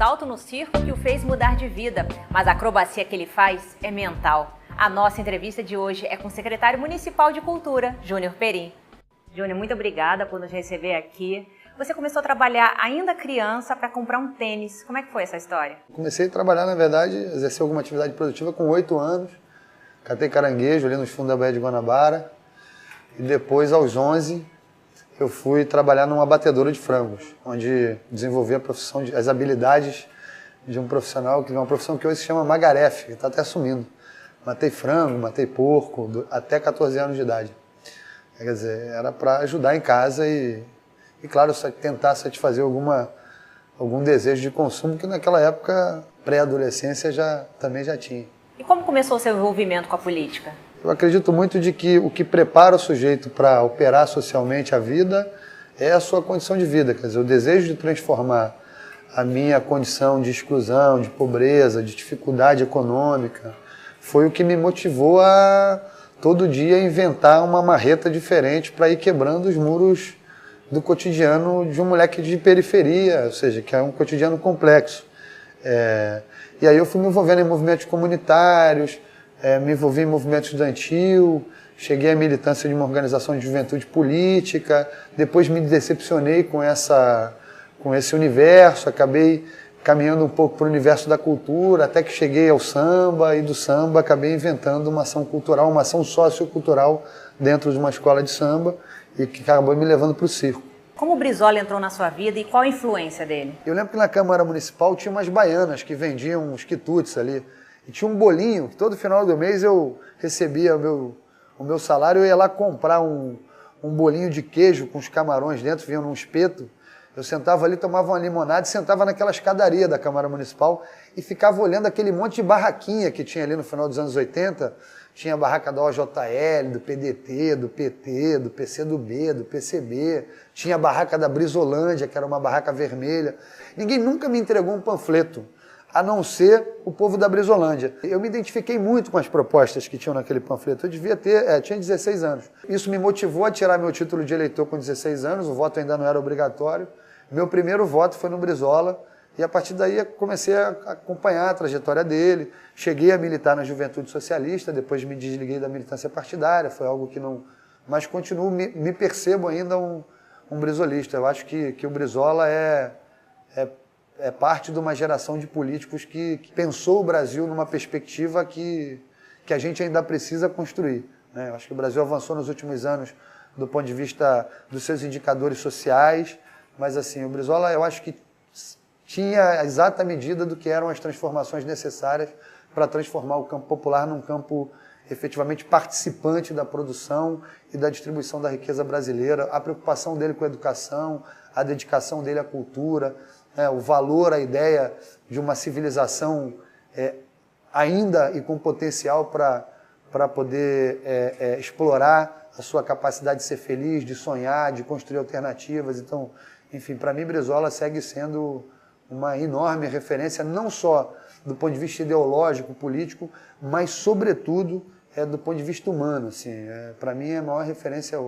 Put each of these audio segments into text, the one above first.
salto no circo que o fez mudar de vida, mas a acrobacia que ele faz é mental. A nossa entrevista de hoje é com o secretário municipal de Cultura, Júnior Perim. Júnior, muito obrigada por nos receber aqui. Você começou a trabalhar ainda criança para comprar um tênis. Como é que foi essa história? Comecei a trabalhar, na verdade, exercer alguma atividade produtiva com 8 anos. Catei caranguejo ali nos fundos da Baía de Guanabara. E depois, aos 11, eu fui trabalhar numa batedora de frangos, onde desenvolvi as habilidades de um profissional, que é uma profissão que hoje se chama magarefe, que está até sumindo. Matei frango, matei porco, até 14 anos de idade. Quer dizer, era para ajudar em casa e claro, tentar satisfazer algum desejo de consumo que naquela época, pré-adolescência, também já tinha. E como começou o seu envolvimento com a política? Eu acredito muito de que o que prepara o sujeito para operar socialmente a vida é a sua condição de vida. Quer dizer, o desejo de transformar a minha condição de exclusão, de pobreza, de dificuldade econômica, foi o que me motivou a todo dia inventar uma marreta diferente para ir quebrando os muros do cotidiano de um moleque de periferia, ou seja, que é um cotidiano complexo. E aí eu fui me envolvendo em movimentos comunitários, me envolvi em movimento estudantil, cheguei à militância de uma organização de juventude política, depois me decepcionei com esse universo, acabei caminhando um pouco para o universo da cultura, até que cheguei ao samba, e do samba acabei inventando uma ação cultural, uma ação sociocultural dentro de uma escola de samba, e que acabou me levando para o circo. Como o Brizola entrou na sua vida e qual a influência dele? Eu lembro que na Câmara Municipal tinha umas baianas que vendiam uns quitutes ali. E tinha um bolinho, que todo final do mês eu recebia o meu salário, eu ia lá comprar um bolinho de queijo com os camarões dentro, vinha num espeto. Eu sentava ali, tomava uma limonada e sentava naquela escadaria da Câmara Municipal e ficava olhando aquele monte de barraquinha que tinha ali no final dos anos 80. Tinha a barraca da OJL, do PDT, do PT, do PCdoB, do PCB. Tinha a barraca da Brizolândia, que era uma barraca vermelha. Ninguém nunca me entregou um panfleto, a não ser o povo da Brizolândia. Eu me identifiquei muito com as propostas que tinham naquele panfleto. Eu tinha 16 anos. Isso me motivou a tirar meu título de eleitor com 16 anos, o voto ainda não era obrigatório. Meu primeiro voto foi no Brizola, e a partir daí comecei a acompanhar a trajetória dele. Cheguei a militar na Juventude Socialista, depois me desliguei da militância partidária, foi algo que não... Mas continuo, me percebo ainda um brizolista. Eu acho que o Brizola é parte de uma geração de políticos que pensou o Brasil numa perspectiva que a gente ainda precisa construir, né? Eu acho que o Brasil avançou nos últimos anos do ponto de vista dos seus indicadores sociais, mas assim, o Brizola eu acho que tinha a exata medida do que eram as transformações necessárias para transformar o campo popular num campo efetivamente participante da produção e da distribuição da riqueza brasileira, a preocupação dele com a educação, a dedicação dele à cultura, o valor, a ideia de uma civilização ainda e com potencial para poder explorar a sua capacidade de ser feliz, de sonhar, de construir alternativas. Então, enfim, para mim, Brizola segue sendo uma enorme referência, não só do ponto de vista ideológico, político, mas, sobretudo, do ponto de vista humano. Assim, para mim, é a maior referência,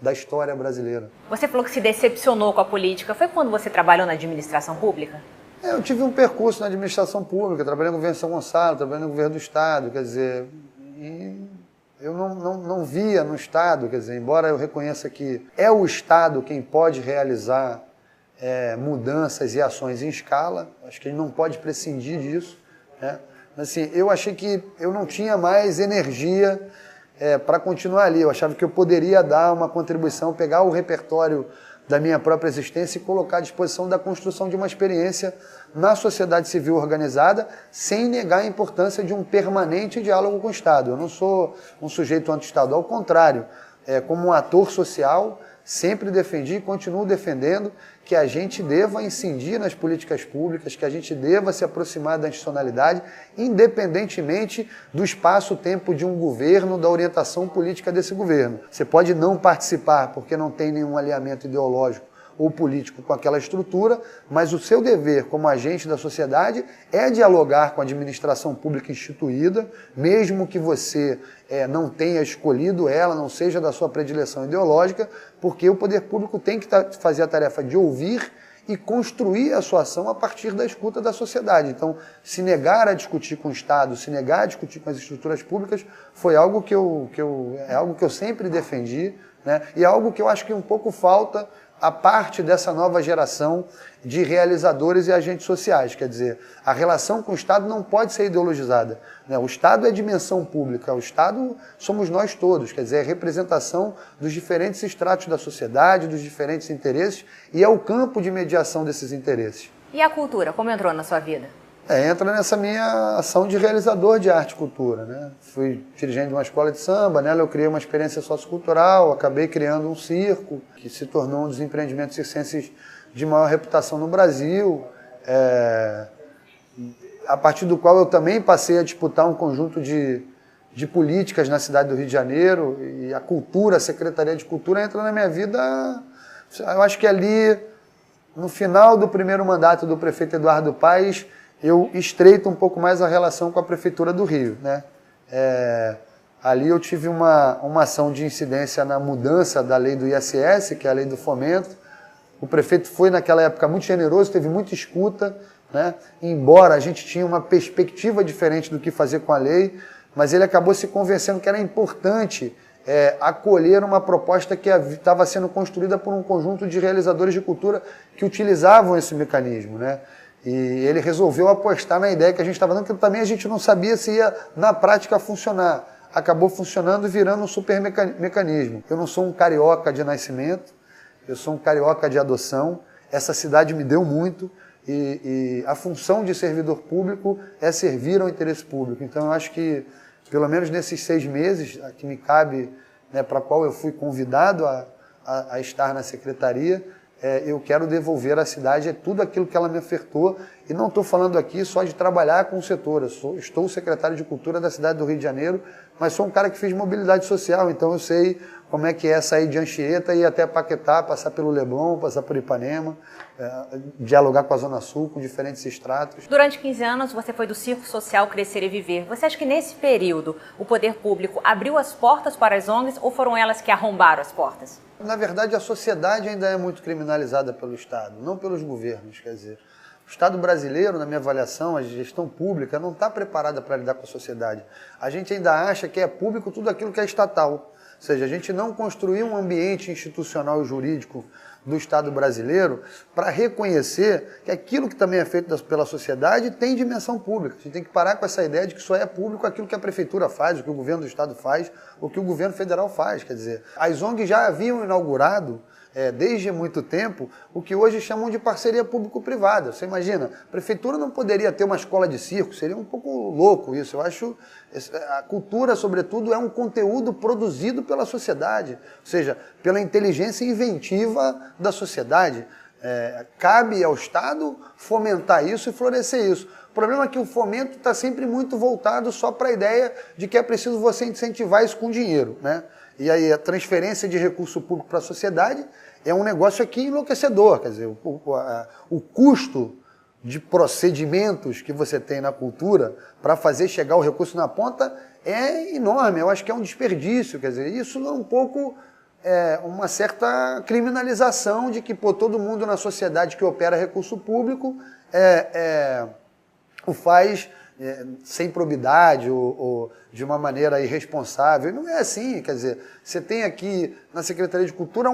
da história brasileira. Você falou que se decepcionou com a política. Foi quando você trabalhou na administração pública? Eu tive um percurso na administração pública, trabalhei no governo de São Gonçalo, trabalhei no governo do Estado, e eu não via no Estado, embora eu reconheça que é o Estado quem pode realizar mudanças e ações em escala, acho que ele não pode prescindir disso, né? Mas assim, eu achei que eu não tinha mais energia para continuar ali. Eu achava que eu poderia dar uma contribuição, pegar o repertório da minha própria existência e colocar à disposição da construção de uma experiência na sociedade civil organizada, sem negar a importância de um permanente diálogo com o Estado. Eu não sou um sujeito anti-Estado, ao contrário, como um ator social, sempre defendi e continuo defendendo que a gente deva incidir nas políticas públicas, que a gente deva se aproximar da institucionalidade, independentemente do espaço-tempo de um governo, da orientação política desse governo. Você pode não participar porque não tem nenhum alinhamento ideológico ou político com aquela estrutura, mas o seu dever como agente da sociedade é dialogar com a administração pública instituída, mesmo que você não tenha escolhido ela, não seja da sua predileção ideológica, porque o poder público tem que fazer a tarefa de ouvir e construir a sua ação a partir da escuta da sociedade. Então, se negar a discutir com o Estado, se negar a discutir com as estruturas públicas, foi algo que eu sempre defendi, né? E é algo que eu acho que um pouco falta a parte dessa nova geração de realizadores e agentes sociais. Quer dizer, a relação com o Estado não pode ser ideologizada, né? O Estado é dimensão pública, o Estado somos nós todos, quer dizer, é a representação dos diferentes estratos da sociedade, dos diferentes interesses, e é o campo de mediação desses interesses. E a cultura, como entrou na sua vida? Entra nessa minha ação de realizador de arte e cultura, né? Fui dirigente de uma escola de samba, nela eu criei uma experiência sociocultural, acabei criando um circo, que se tornou um dos empreendimentos circenses de maior reputação no Brasil, a partir do qual eu também passei a disputar um conjunto de políticas na cidade do Rio de Janeiro, e a cultura, a Secretaria de Cultura entra na minha vida, eu acho que ali, no final do primeiro mandato do prefeito Eduardo Paes, eu estreito um pouco mais a relação com a Prefeitura do Rio, né? Ali eu tive uma ação de incidência na mudança da lei do ISS, que é a lei do fomento. O prefeito foi, naquela época, muito generoso, teve muita escuta, né? Embora a gente tinha uma perspectiva diferente do que fazer com a lei, mas ele acabou se convencendo que era importante acolher uma proposta que estava sendo construída por um conjunto de realizadores de cultura que utilizavam esse mecanismo, né? E ele resolveu apostar na ideia que a gente estava dando, que também a gente não sabia se ia, na prática, funcionar. Acabou funcionando e virando um super mecanismo. Eu não sou um carioca de nascimento, eu sou um carioca de adoção. Essa cidade me deu muito e a função de servidor público é servir ao interesse público. Então eu acho que, pelo menos nesses 6 meses que me cabe, né, para qual eu fui convidado a estar na secretaria, eu quero devolver à cidade tudo aquilo que ela me ofertou, e não estou falando aqui só de trabalhar com o setor. Estou secretário de Cultura da cidade do Rio de Janeiro, mas sou um cara que fez mobilidade social, então eu sei como é que é sair de Anchieta e ir até Paquetá, passar pelo Leblon, passar por Ipanema, dialogar com a Zona Sul, com diferentes estratos. Durante 15 anos você foi do Circo Social Crescer e Viver. Você acha que nesse período o poder público abriu as portas para as ONGs ou foram elas que arrombaram as portas? Na verdade, a sociedade ainda é muito criminalizada pelo Estado, não pelos governos. Quer dizer, o Estado brasileiro, na minha avaliação, a gestão pública não está preparada para lidar com a sociedade. A gente ainda acha que é público tudo aquilo que é estatal. Ou seja, a gente não construiu um ambiente institucional e jurídico do Estado brasileiro para reconhecer que aquilo que também é feito pela sociedade tem dimensão pública. A gente tem que parar com essa ideia de que só é público aquilo que a Prefeitura faz, o que o governo do Estado faz, o que o governo federal faz. Quer dizer, as ONGs já haviam inaugurado, desde muito tempo, o que hoje chamam de parceria público-privada. Você imagina, a Prefeitura não poderia ter uma escola de circo, seria um pouco louco isso. Eu acho a cultura, sobretudo, é um conteúdo produzido pela sociedade, ou seja, pela inteligência inventiva da sociedade. Cabe ao Estado fomentar isso e florescer isso. O problema é que o fomento está sempre muito voltado só para a ideia de que é preciso você incentivar isso com dinheiro, né? E aí a transferência de recurso público para a sociedade é um negócio aqui enlouquecedor. Quer dizer, o custo de procedimentos que você tem na cultura para fazer chegar o recurso na ponta é enorme. Eu acho que é um desperdício. Quer dizer, isso é um pouco uma certa criminalização de que todo mundo na sociedade que opera recurso público o faz sem probidade ou de uma maneira irresponsável. Não é assim. Quer dizer, você tem aqui na Secretaria de Cultura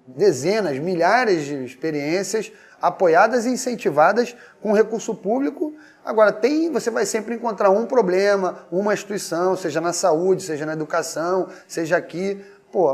dezenas, milhares de experiências apoiadas e incentivadas com recurso público. Agora, você vai sempre encontrar um problema, uma instituição, seja na saúde, seja na educação, seja aqui.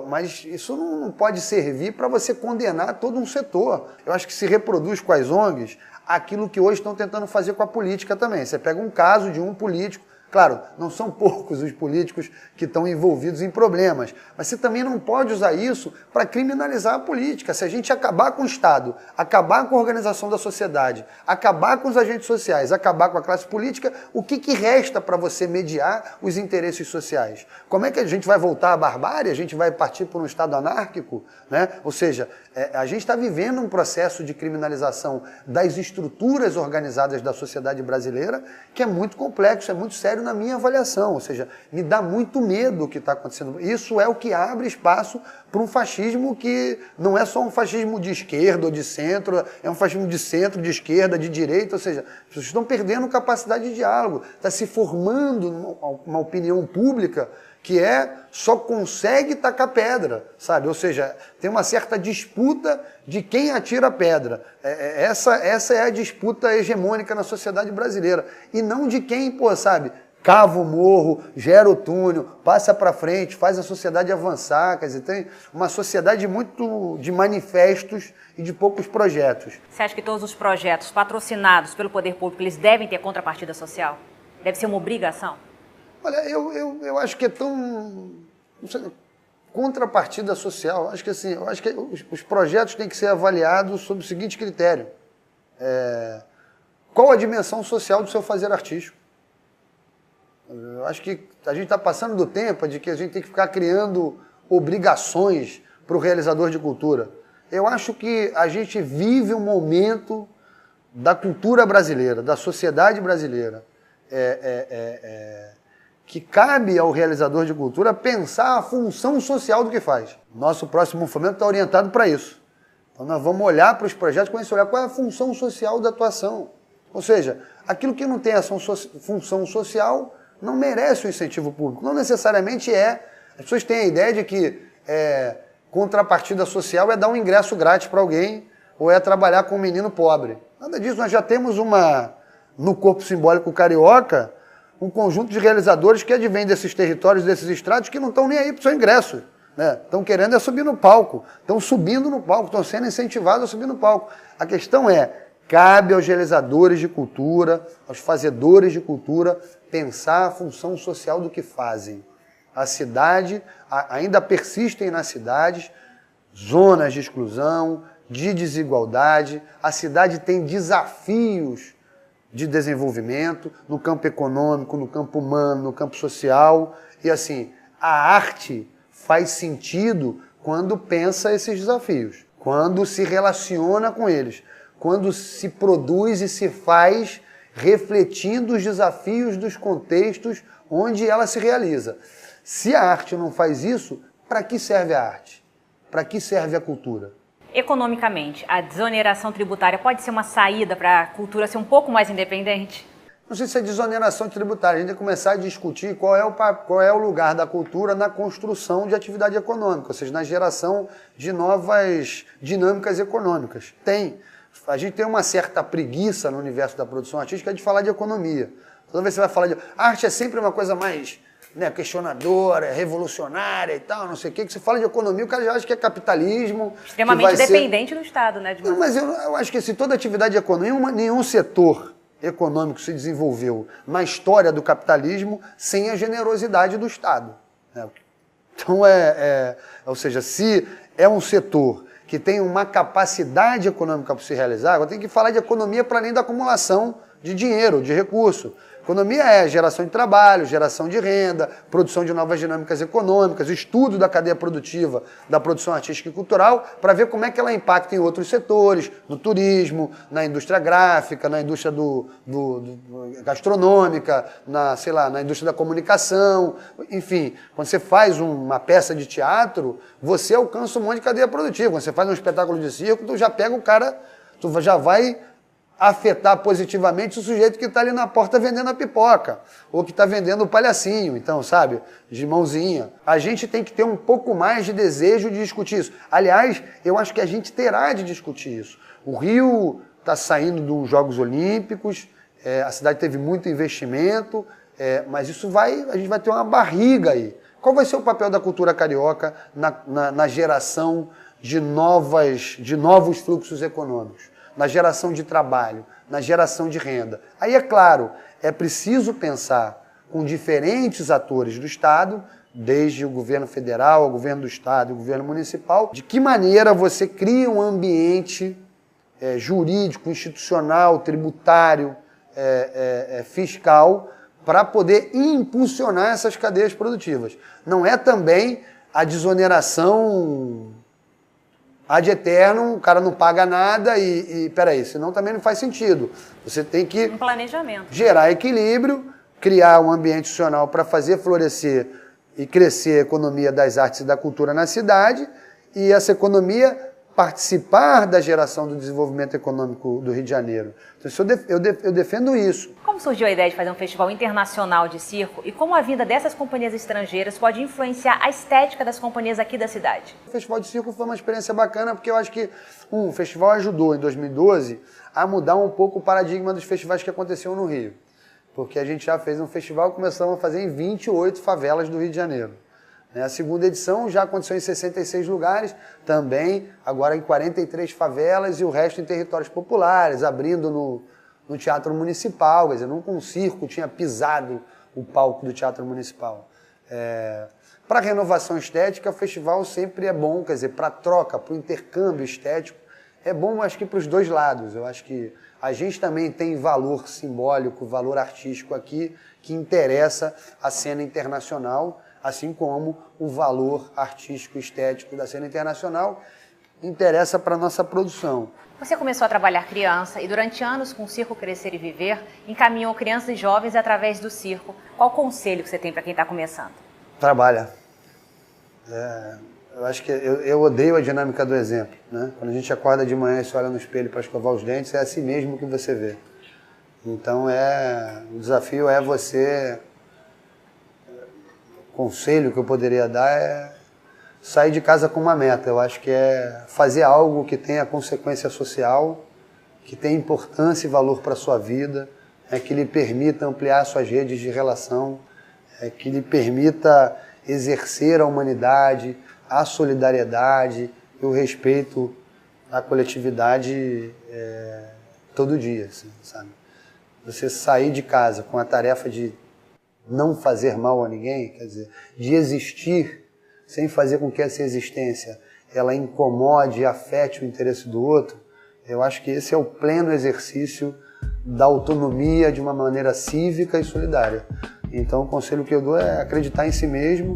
Mas isso não pode servir para você condenar todo um setor. Eu acho que se reproduz com as ONGs aquilo que hoje estão tentando fazer com a política também. Você pega um caso de um político, claro, não são poucos os políticos que estão envolvidos em problemas, mas você também não pode usar isso para criminalizar a política. Se a gente acabar com o Estado, acabar com a organização da sociedade, acabar com os agentes sociais, acabar com a classe política, o que resta para você mediar os interesses sociais? Como é que a gente vai voltar à barbárie? A gente vai partir por um Estado anárquico, né? Ou seja, a gente está vivendo um processo de criminalização das estruturas organizadas da sociedade brasileira que é muito complexo, é muito sério critério na minha avaliação, ou seja, me dá muito medo o que está acontecendo. Isso é o que abre espaço para um fascismo que não é só um fascismo de esquerda ou de centro, é um fascismo de centro, de esquerda, de direita, ou seja, as pessoas estão perdendo capacidade de diálogo, está se formando uma opinião pública que só consegue tacar pedra, sabe? Ou seja, tem uma certa disputa de quem atira a pedra. Essa é a disputa hegemônica na sociedade brasileira. E não de quem, pô, sabe, cava o morro, gera o túnel, passa para frente, faz a sociedade avançar. Quer dizer, tem uma sociedade muito de manifestos e de poucos projetos. Você acha que todos os projetos patrocinados pelo poder público, eles devem ter contrapartida social? Deve ser uma obrigação? Olha, eu acho que é tão... Não sei, contrapartida social, acho que assim, eu acho que os projetos têm que ser avaliados sob o seguinte critério. Qual a dimensão social do seu fazer artístico? Eu acho que a gente está passando do tempo de que a gente tem que ficar criando obrigações para o realizador de cultura. Eu acho que a gente vive um momento da cultura brasileira, da sociedade brasileira, que cabe ao realizador de cultura pensar a função social do que faz. Nosso próximo movimento está orientado para isso. Então nós vamos olhar para os projetos, começar a olhar qual é a função social da atuação. Ou seja, aquilo que não tem a função social não merece o incentivo público. Não necessariamente As pessoas têm a ideia de que contrapartida social é dar um ingresso grátis para alguém ou é trabalhar com um menino pobre. Nada disso. Nós já temos no corpo simbólico carioca um conjunto de realizadores que advêm desses territórios, desses estratos, que não estão nem aí para o seu ingresso. Estão querendo subir no palco, estão subindo no palco, estão sendo incentivados a subir no palco. A questão cabe aos realizadores de cultura, aos fazedores de cultura, pensar a função social do que fazem. A cidade, ainda persistem nas cidades zonas de exclusão, de desigualdade, a cidade tem desafios de desenvolvimento no campo econômico, no campo humano, no campo social. E assim, a arte faz sentido quando pensa esses desafios, quando se relaciona com eles, quando se produz e se faz refletindo os desafios dos contextos onde ela se realiza. Se a arte não faz isso, para que serve a arte? Para que serve a cultura? Economicamente, a desoneração tributária pode ser uma saída para a cultura ser um pouco mais independente? Não sei se é desoneração tributária. A gente tem que começar a discutir qual é o lugar da cultura na construção de atividade econômica, ou seja, na geração de novas dinâmicas econômicas. A gente tem uma certa preguiça no universo da produção artística de falar de economia. Toda vez que você vai falar de... A arte é sempre uma coisa mais questionadora, revolucionária e tal, não sei o quê, que você fala de economia, o cara já acha que é capitalismo. Extremamente dependente do Estado, né? Não, mas eu acho que se toda atividade econômica, nenhum setor econômico se desenvolveu na história do capitalismo sem a generosidade do Estado. Então, ou seja, se é um setor que tem uma capacidade econômica para se realizar, eu tenho que falar de economia para além da acumulação de dinheiro, de recurso. Economia é geração de trabalho, geração de renda, produção de novas dinâmicas econômicas, estudo da cadeia produtiva da produção artística e cultural para ver como é que ela impacta em outros setores, no turismo, na indústria gráfica, na indústria gastronômica, na indústria da comunicação. Enfim, quando você faz uma peça de teatro, você alcança um monte de cadeia produtiva. Quando você faz um espetáculo de circo, tu já pega o cara, tu já vai afetar positivamente o sujeito que está ali na porta vendendo a pipoca, ou que está vendendo o palhacinho, então, sabe, de mãozinha. A gente tem que ter um pouco mais de desejo de discutir isso. Aliás, eu acho que a gente terá de discutir isso. O Rio está saindo dos Jogos Olímpicos, a cidade teve muito investimento, mas a gente vai ter uma barriga aí. Qual vai ser o papel da cultura carioca na geração de novos fluxos econômicos? Na geração de trabalho, na geração de renda. Aí, é claro, é preciso pensar com diferentes atores do Estado, desde o governo federal, o governo do Estado e o governo municipal, de que maneira você cria um ambiente jurídico, institucional, tributário, fiscal, para poder impulsionar essas cadeias produtivas. Não é também a desoneração ad eterno, o cara não paga nada peraí, senão também não faz sentido. Você tem que um planejamento, gerar equilíbrio, criar um ambiente institucional para fazer florescer e crescer a economia das artes e da cultura na cidade, e essa economia participar da geração do desenvolvimento econômico do Rio de Janeiro. Então, eu defendo isso. Como surgiu a ideia de fazer um festival internacional de circo e como a vinda dessas companhias estrangeiras pode influenciar a estética das companhias aqui da cidade? O Festival de Circo foi uma experiência bacana porque eu acho que o festival ajudou, em 2012, a mudar um pouco o paradigma dos festivais que aconteciam no Rio. Porque a gente já fez um festival e começamos a fazer em 28 favelas do Rio de Janeiro. A segunda edição já aconteceu em 66 lugares, também agora em 43 favelas e o resto em territórios populares, abrindo no Teatro Municipal, quer dizer, nunca um circo tinha pisado o palco do Teatro Municipal. Para a renovação estética, o festival sempre é bom, quer dizer, para a troca, para o intercâmbio estético, é bom, acho que para os dois lados. Eu acho que a gente também tem valor simbólico, valor artístico aqui, que interessa a cena internacional, assim como o valor artístico e estético da cena internacional interessa para a nossa produção. Você começou a trabalhar criança e durante anos com o Circo Crescer e Viver, encaminhou crianças e jovens através do circo. Qual o conselho que você tem para quem está começando? Trabalha. Eu acho que eu odeio a dinâmica do exemplo, né? Quando a gente acorda de manhã e se olha no espelho para escovar os dentes, é assim mesmo que você vê. Então o desafio é você... O conselho que eu poderia dar é sair de casa com uma meta. Eu acho que é fazer algo que tenha consequência social, que tenha importância e valor para a sua vida, que lhe permita ampliar suas redes de relação, que lhe permita exercer a humanidade, a solidariedade e o respeito à coletividade todo dia, assim, sabe? Você sair de casa com a tarefa de não fazer mal a ninguém, quer dizer, de existir sem fazer com que essa existência ela incomode e afete o interesse do outro, eu acho que esse é o pleno exercício da autonomia de uma maneira cívica e solidária. Então o conselho que eu dou é acreditar em si mesmo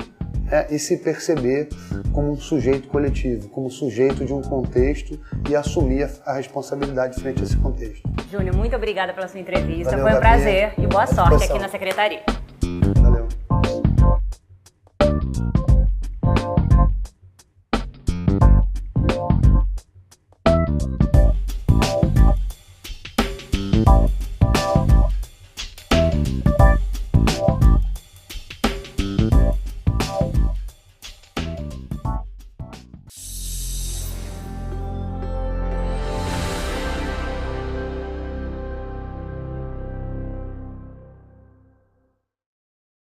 e se perceber como um sujeito coletivo, como sujeito de um contexto e assumir a responsabilidade frente a esse contexto. Júnior, muito obrigada pela sua entrevista. Valeu, foi um Gabriel. prazer e boa sorte aqui na Secretaria.